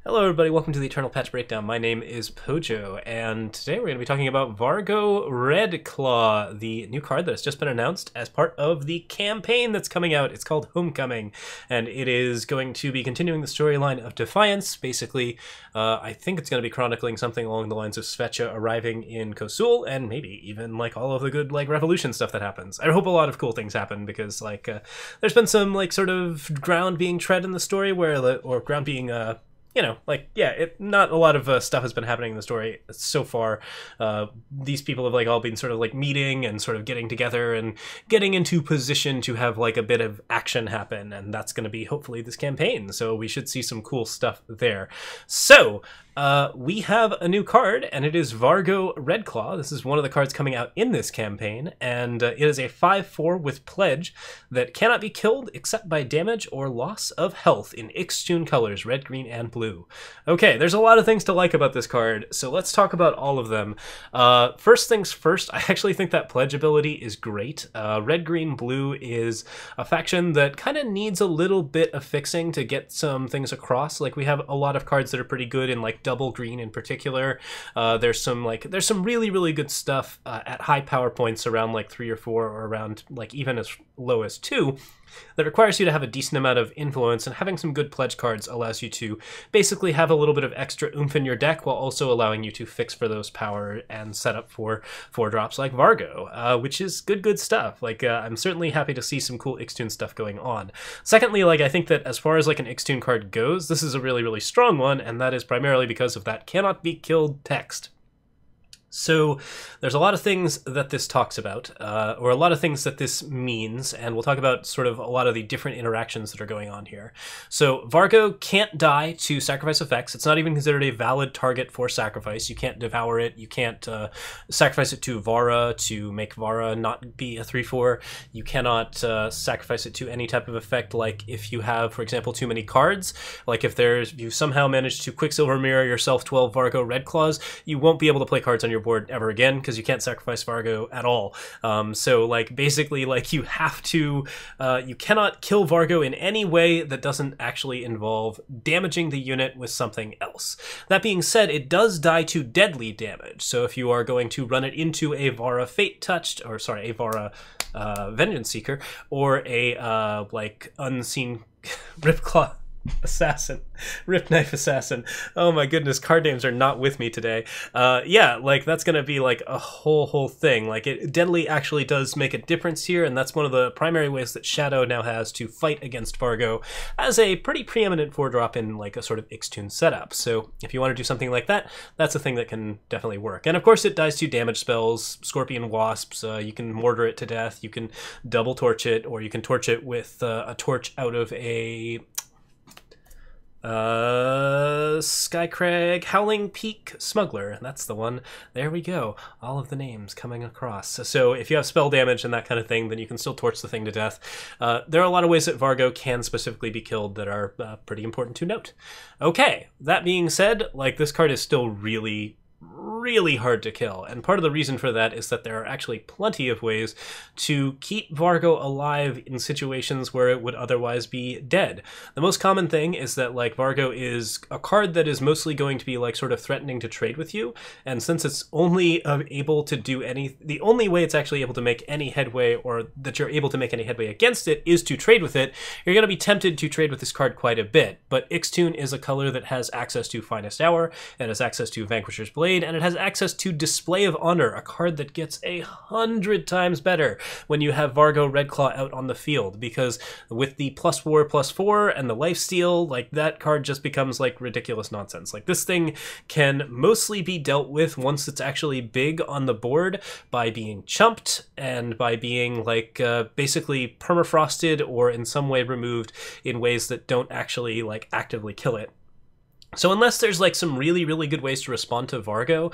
Hello everybody, welcome to the Eternal Patch Breakdown. My name is Pojo, and today we're going to be talking about Vargo Redclaw, the new card that has just been announced as part of the campaign that's coming out. It's called Homecoming, and it is going to be continuing the storyline of Defiance. Basically, I think it's going to be chronicling something along the lines of Svecha arriving in Kosul, and maybe even like all of the good like revolution stuff that happens. I hope a lot of cool things happen, because there's been some like sort of ground being tread in the story or ground being not a lot of stuff has been happening in the story so far. These people have like all been sort of like meeting and sort of getting together and getting into position to have like a bit of action happen, and that's going to be hopefully this campaign. So we should see some cool stuff there. So we have a new card, and it is Vargo Redclaw. This is one of the cards coming out in this campaign, and it is a 5/4 with Pledge that cannot be killed except by damage or loss of health in Ixtun colors, red, green, and blue. Okay, there's a lot of things to like about this card, so let's talk about all of them. First things first, I actually think that Pledge ability is great. Red, green, blue is a faction that kind of needs a little bit of fixing to get some things across. Like, we have a lot of cards that are pretty good in like double green in particular. There's some really good stuff at high power points around like 3 or 4, or around like even as low as 2, that requires you to have a decent amount of influence, and having some good pledge cards allows you to basically have a little bit of extra oomph in your deck while also allowing you to fix for those power and set up for 4-drops like Vargo, which is good stuff. Like, I'm certainly happy to see some cool Ixtun stuff going on. Secondly, like, I think that as far as like an Ixtun card goes, this is a really strong one, and that is primarily because of that cannot be killed text. So there's a lot of things that this talks about, or a lot of things that this means, and we'll talk about sort of a lot of the different interactions that are going on here. So Vargo can't die to sacrifice effects. It's not even considered a valid target for sacrifice. You can't devour it. You can't sacrifice it to Vara to make Vara not be a 3/4. You cannot sacrifice it to any type of effect, like if you have, for example, too many cards. Like if you somehow manage to Quicksilver Mirror yourself 12 Vargo Redclaws, you won't be able to play cards on your board ever again, because you can't sacrifice Vargo at all. So like basically like you have to you cannot kill Vargo in any way that doesn't actually involve damaging the unit with something else. That being said, it does die to deadly damage. So if you are going to run it into a Vara Fate Touched, or sorry, a Vara Vengeance Seeker, or a like unseen Ripclaw Assassin, Rip Knife Assassin. Oh my goodness, card names are not with me today. Yeah, like that's gonna be like a whole thing. Like, it deadly actually does make a difference here, and that's one of the primary ways that Shadow now has to fight against Vargo as a pretty preeminent 4-drop in like a sort of Ixtun setup. So if you want to do something like that, that's a thing that can definitely work. And of course it dies to damage spells, Scorpion Wasps. You can mortar it to death, you can double torch it, or you can torch it with a torch out of a Skycrag Howling Peak Smuggler. That's the one. There we go. All of the names coming across. So if you have spell damage and that kind of thing, then you can still torch the thing to death. There are a lot of ways that Vargo can specifically be killed that are pretty important to note. Okay, that being said, like, this card is still really hard to kill, and part of the reason for that is that there are actually plenty of ways to keep Vargo alive in situations where it would otherwise be dead. The most common thing is that like Vargo is a card that is mostly going to be like sort of threatening to trade with you, and since it's only able to do the only way it's actually able to make any headway, or that you're able to make any headway against it, is to trade with it, you're going to be tempted to trade with this card quite a bit. But Ixtun is a color that has access to Finest Hour, it has access to Vanquisher's Blade, and it has access to Display of Honor, a card that gets 100 times better when you have Vargo Redclaw out on the field, because with the +4/+4 and the lifesteal, like, that card just becomes like ridiculous nonsense. Like, this thing can mostly be dealt with once it's actually big on the board by being chumped and by being like basically permafrosted or in some way removed in ways that don't actually like actively kill it. So unless there's like some really good ways to respond to Vargo,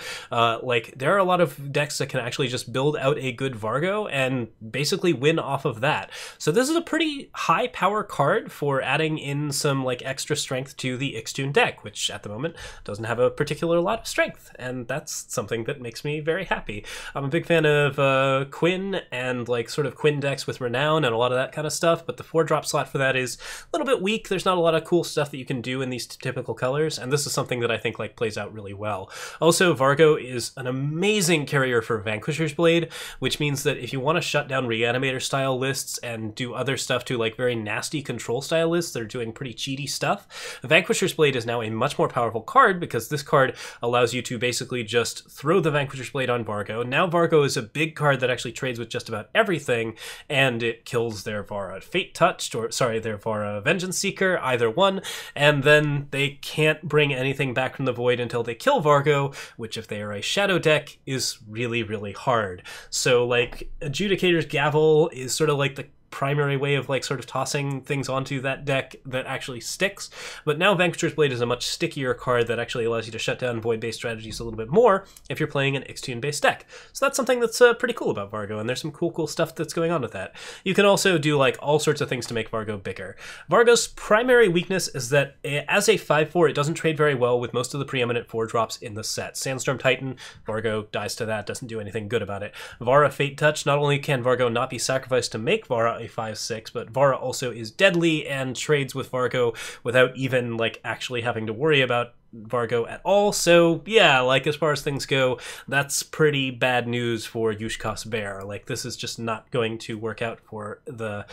like there are a lot of decks that can actually just build out a good Vargo and basically win off of that. So this is a pretty high power card for adding in some like extra strength to the Ixtun deck, which at the moment doesn't have a particular lot of strength, and that's something that makes me very happy. I'm a big fan of Quinn and like sort of Quinn decks with Renown and a lot of that kind of stuff, but the 4-drop slot for that is a little bit weak. There's not a lot of cool stuff that you can do in these typical colors. healers, and this is something that I think like plays out really well. Also, Vargo is an amazing carrier for Vanquisher's Blade, which means that if you want to shut down Reanimator style lists and do other stuff to like very nasty control style lists that are doing pretty cheaty stuff, Vanquisher's Blade is now a much more powerful card because this card allows you to basically just throw the Vanquisher's Blade on Vargo. Now Vargo is a big card that actually trades with just about everything, and it kills their Vara Fate Touched, or sorry, their Vara Vengeance Seeker, either one, and then they can't bring anything back from the void until they kill Vargo, which if they are a shadow deck is really, really hard. So like Adjudicator's Gavel is sort of like the primary way of like sort of tossing things onto that deck that actually sticks, but now Vanquisher's Blade is a much stickier card that actually allows you to shut down void-based strategies a little bit more if you're playing an Ixtune-based deck. So that's something that's pretty cool about Vargo, and there's some cool stuff that's going on with that. You can also do like all sorts of things to make Vargo bigger. Vargo's primary weakness is that as a 5/4, it doesn't trade very well with most of the preeminent 4-drops in the set. Sandstorm Titan, Vargo dies to that, doesn't do anything good about it. Vara Fate Touch, not only can Vargo not be sacrificed to make Vara a 5/6, but Vara also is deadly and trades with Vargo without even like actually having to worry about Vargo at all. So yeah, like as far as things go, that's pretty bad news for Yushka's bear. Like this is just not going to work out for the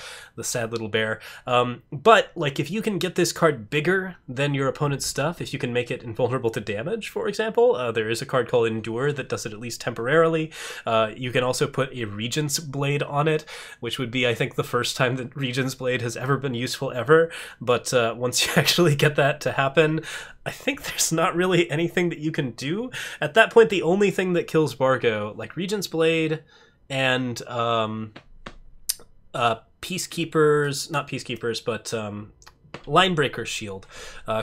sad little bear. But like if you can get this card bigger than your opponent's stuff, if you can make it invulnerable to damage, for example, there is a card called Endure that does it at least temporarily. You can also put a Regent's Blade on it, which would be, I think, the first time that Regent's Blade has ever been useful ever. But once you actually get that to happen, I think there's not really anything that you can do. At that point, the only thing that kills Vargo, like Regent's Blade and Peacekeepers, not Peacekeepers, but Linebreaker's Shield.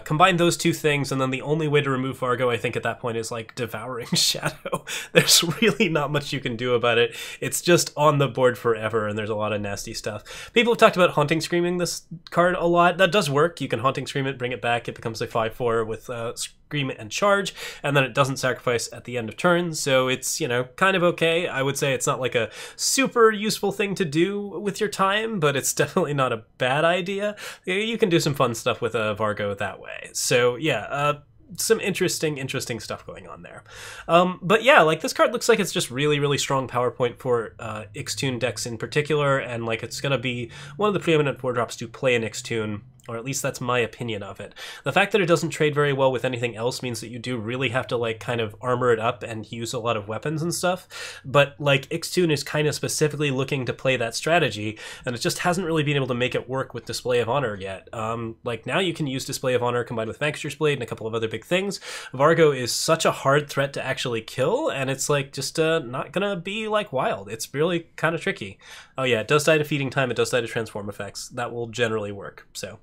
Combine those two things, and then the only way to remove Vargo, I think, at that point is like Devouring Shadow. There's really not much you can do about it. It's just on the board forever, and there's a lot of nasty stuff. People have talked about Haunting Screaming this card a lot. That does work. You can Haunting Scream it, bring it back. It becomes a 5/4 with Scream and Charge, and then it doesn't sacrifice at the end of turn, so it's, you know, kind of okay. I would say it's not like a super useful thing to do with your time, but it's definitely not a bad idea. You can do some fun stuff with a Vargo that way. So yeah, some interesting stuff going on there. But yeah, like this card looks like it's just really strong power point for Ixtune decks in particular, and like it's gonna be one of the preeminent 4-drops to play in Ixtune, or at least that's my opinion of it. The fact that it doesn't trade very well with anything else means that you do really have to like kind of armor it up and use a lot of weapons and stuff, but like Ixtune is kind of specifically looking to play that strategy, and it just hasn't really been able to make it work with Display of Honor yet. Like now you can use Display of Honor combined with Vanquisher's Blade and a couple of other big things. Vargo is such a hard threat to actually kill, and it's like just not gonna be like wild. It's really kind of tricky. Oh yeah, it does die to Feeding Time, it does die to Transform effects. That will generally work, so.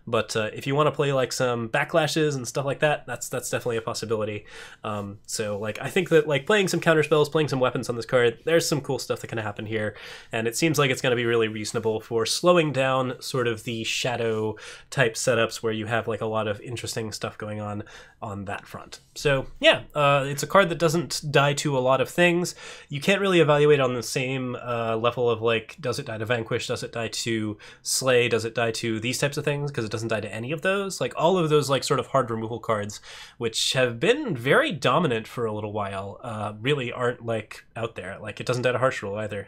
But if you want to play like some backlashes and stuff like that, that's definitely a possibility. So like I think that like playing some counter spells, playing some weapons on this card, there's some cool stuff that can happen here, and it seems like it's going to be really reasonable for slowing down sort of the shadow type setups where you have like a lot of interesting stuff going on that front. So yeah, it's a card that doesn't die to a lot of things. You can't really evaluate on the same level of like, does it die to Vanquish, does it die to Slay, does it die to these types of things, because it doesn't die to any of those. Like all of those like sort of hard removal cards, which have been very dominant for a little while, really aren't like out there. Like it doesn't die to Harsh Rule either.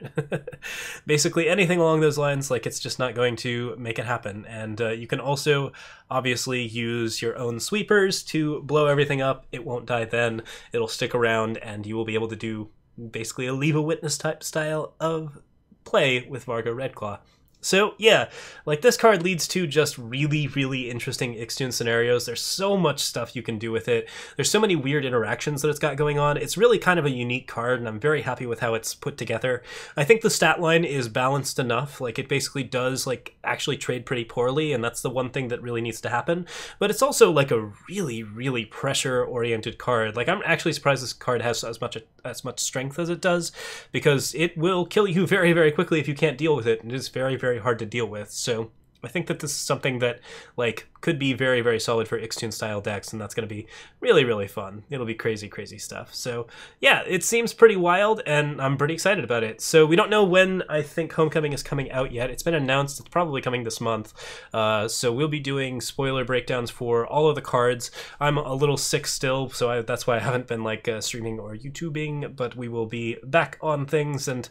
Basically anything along those lines, like it's just not going to make it happen. And you can also obviously use your own sweepers to blow everything up. It won't die then. It'll stick around, and you will be able to do basically a Leave a Witness type style of play with Vargo Redclaw. So yeah, like this card leads to just really interesting Ixtune scenarios. There's so much stuff you can do with it. There's so many weird interactions that it's got going on. It's really kind of a unique card, and I'm very happy with how it's put together. I think the stat line is balanced enough. Like it basically does like actually trade pretty poorly, and that's the one thing that really needs to happen. But it's also like a really pressure-oriented card. Like I'm actually surprised this card has as much strength as it does, because it will kill you very quickly if you can't deal with it, and it is very hard to deal with. So I think that this is something that like could be very, very solid for Ixtun style decks, and that's going to be really, really fun. It'll be crazy, crazy stuff. So yeah, it seems pretty wild, and I'm pretty excited about it. So we don't know when I think Homecoming is coming out yet. It's been announced it's probably coming this month. So we'll be doing spoiler breakdowns for all of the cards. I'm a little sick still, so that's why I haven't been like streaming or YouTubing, but we will be back on things, and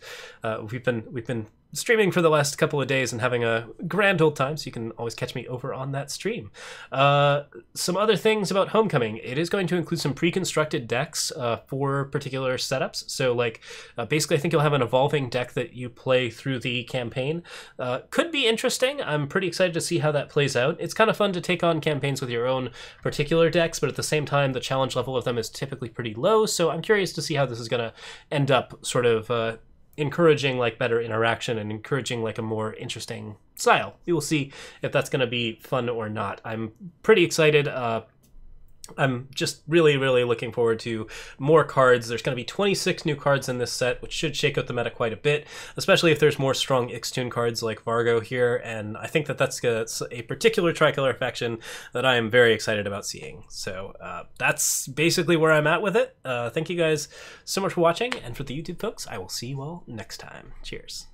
we've been streaming for the last couple of days and having a grand old time, so you can always catch me over on that stream. Some other things about Homecoming. It is going to include some pre-constructed decks for particular setups. So like basically I think you'll have an evolving deck that you play through the campaign. Could be interesting. I'm pretty excited to see how that plays out. It's kind of fun to take on campaigns with your own particular decks, but at the same time the challenge level of them is typically pretty low, so I'm curious to see how this is going to end up sort of encouraging like better interaction and encouraging like a more interesting style. We will see if that's going to be fun or not. I'm pretty excited. I'm just really, really looking forward to more cards. There's going to be 26 new cards in this set, which should shake out the meta quite a bit, especially if there's more strong Ixtun cards like Vargo here, and I think that that's a particular tricolor faction that I am very excited about seeing. So that's basically where I'm at with it. Thank you guys so much for watching, and for the YouTube folks, I will see you all next time. Cheers.